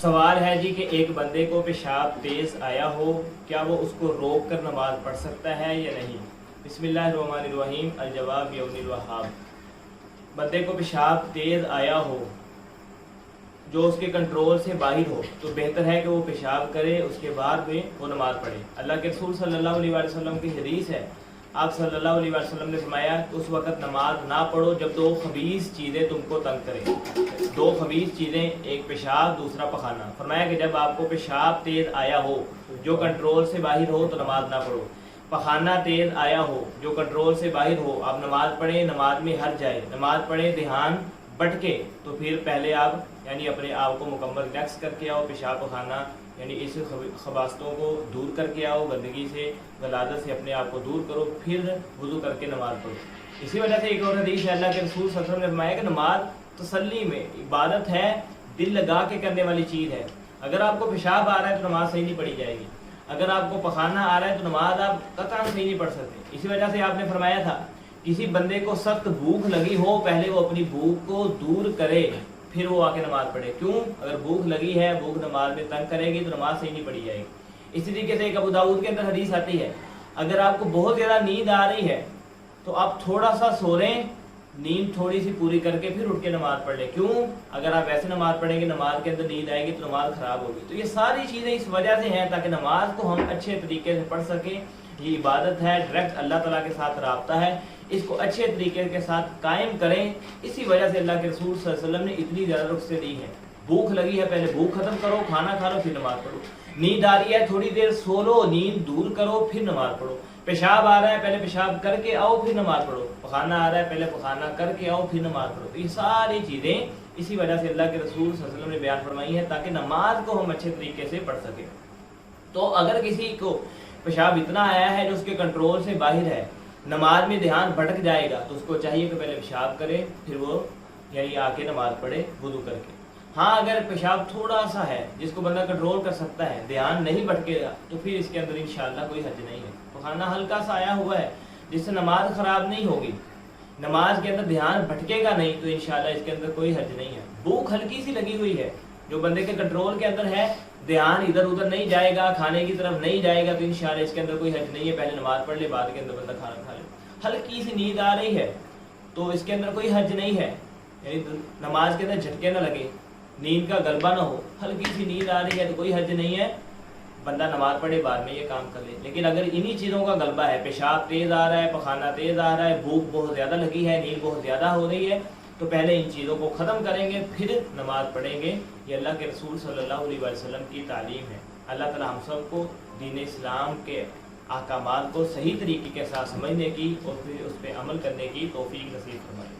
سوال ہے جی کہ ایک بندے کو پیشاب تیز آیا ہو، کیا وہ اس کو روک کر نماز پڑھ سکتا ہے یا نہیں؟ بسم اللہ الرحمن الرحیم۔ الجواب یوم الوہاب۔ بندے کو پیشاب تیز آیا ہو جو اس کے کنٹرول سے باہر ہو تو بہتر ہے کہ وہ پیشاب کرے، اس کے بعد میں وہ نماز پڑھے۔ اللہ کے رسول صلی اللہ علیہ وسلم کی حدیث ہے، آپ صلی اللہ علیہ وسلم نے فرمایا کہ اس وقت نماز نہ پڑھو جب دو خبیث چیزیں تم کو تنگ کریں۔ دو خبیث چیزیں، ایک پیشاب دوسرا پخانا۔ فرمایا کہ جب آپ کو پیشاب تیز آیا ہو جو کنٹرول سے باہر ہو تو نماز نہ پڑھو۔ پخانا تیز آیا ہو جو کنٹرول سے باہر ہو، آپ نماز پڑھیں، نماز میں ہر جائے، نماز پڑھیں دھیان بٹکے تو پھر پہلے آپ یعنی اپنے آپ کو مکمل ریلیکس کر کے آؤ، پیشاب پخانا یعنی اس خباستوں کو دور کر کے آؤ، گندگی سے غلاظت سے اپنے آپ کو دور کرو، پھر وضو کر کے نماز پڑھو۔ اسی وجہ سے ایک اور حدیث ہے، اللہ کے رسول صلی اللہ علیہ وسلم نے فرمایا کہ نماز تسلی میں عبادت ہے، دل لگا کے کرنے والی چیز ہے۔ اگر آپ کو پیشاب آ رہا ہے تو نماز صحیح نہیں پڑھی جائے گی، اگر آپ کو پخانا آ رہا ہے تو نماز آپ قطعاً صحیح نہیں پڑھ سکتے۔ اسی وجہ سے آپ نے فرمایا تھا کسی بندے کو سخت بھوک لگی ہو، پہلے وہ اپنی بھوک کو دور کرے پھر وہ آ کے نماز پڑھے۔ کیوں؟ اگر بھوک لگی ہے، بھوک نماز میں تنگ کرے گی تو نماز صحیح نہیں پڑھی جائے گی۔ اسی طریقے سے ایک ابو داؤد کے اندر حدیث آتی ہے، اگر آپ کو بہت زیادہ نیند آ رہی ہے تو آپ تھوڑا سا سو رہیں، نیند تھوڑی سی پوری کر کے پھر اٹھ کے نماز پڑھ لیں۔ کیوں؟ اگر آپ ایسے نماز پڑھیں گے نماز کے اندر نیند آئے گی تو نماز خراب ہوگی۔ تو یہ ساری چیزیں اس وجہ سے ہیں تاکہ نماز کو ہم اچھے طریقے سے پڑھ سکیں۔ یہ عبادت ہے، ڈائریکٹ اللہ تعالیٰ کے ساتھ رابطہ ہے، اس کو اچھے طریقے کے ساتھ قائم کریں۔ اسی وجہ سے اللہ کے رسول صلی اللہ علیہ وسلم نے اتنی زیادہ رخصتیں دی ہیں۔ بھوک لگی ہے پہلے بھوک ختم کرو، کھانا کھا لو پھر نماز پڑھو۔ نیند آ رہی ہے تھوڑی دیر سو لو، نیند دور کرو پھر نماز پڑھو۔ پیشاب آ رہا ہے پہلے پیشاب کر کے آؤ پھر نماز پڑھو۔ پخانا آ رہا ہے پہلے پخانا کر کے آؤ پھر نماز پڑھو۔ تو یہ ساری چیزیں اسی وجہ سے اللہ کے رسول صلی اللہ علیہ وسلم نے بیان فرمائی ہے تاکہ نماز کو ہم اچھے طریقے سے پڑھ سکیں۔ تو اگر کسی کو پیشاب اتنا آیا ہے جو اس کے کنٹرول سے باہر ہے، نماز میں دھیان بھٹک جائے گا تو اس کو چاہیے کہ پہلے پیشاب کرے پھر وہ یعنی آ کے نماز پڑھے وضو کر کے۔ ہاں اگر پیشاب تھوڑا سا ہے جس کو بندہ کنٹرول کر سکتا ہے، دھیان نہیں بھٹکے گا تو پھر اس کے اندر انشاءاللہ کوئی حرج نہیں ہے۔ پخانا ہلکا سا آیا ہوا ہے جس سے نماز خراب نہیں ہوگی، نماز کے اندر دھیان بھٹکے گا نہیں تو انشاءاللہ اس کے اندر کوئی حرج نہیں ہے۔ بھوک ہلکی سی لگی ہوئی ہے جو بندے کے کنٹرول کے اندر ہے، دھیان ادھر ادھر نہیں جائے گا، کھانے کی طرف نہیں جائے گا تو انشاءاللہ اس کے اندر کوئی حرج نہیں ہے، پہلے نماز پڑھ لے بعد کے اندر بندہ کھانا کھا لے۔ ہلکی سی نیند آ رہی ہے تو اس کے اندر کوئی حرج نہیں ہے، یعنی نماز کے اندر جھٹکے نہ لگے، نیند کا غلبہ نہ ہو، ہلکی سی نیند آ رہی ہے تو کوئی حرج نہیں ہے، بندہ نماز پڑھے بعد میں یہ کام کر لے۔ لیکن اگر انہی چیزوں کا غلبہ ہے، پیشاب تیز آ رہا ہے، پخانا تیز آ رہا ہے، بھوک بہت زیادہ لگی ہے، نیند بہت زیادہ ہو رہی ہے تو پہلے ان چیزوں کو ختم کریں گے پھر نماز پڑھیں گے۔ یہ اللہ کے رسول صلی اللہ علیہ وسلم کی تعلیم ہے۔ اللہ تعالی ہم سب کو دین اسلام کے احکامات کو صحیح طریقے کے ساتھ سمجھنے کی اور پھر اس پہ عمل کرنے کی توفیق نصیب فرمائے۔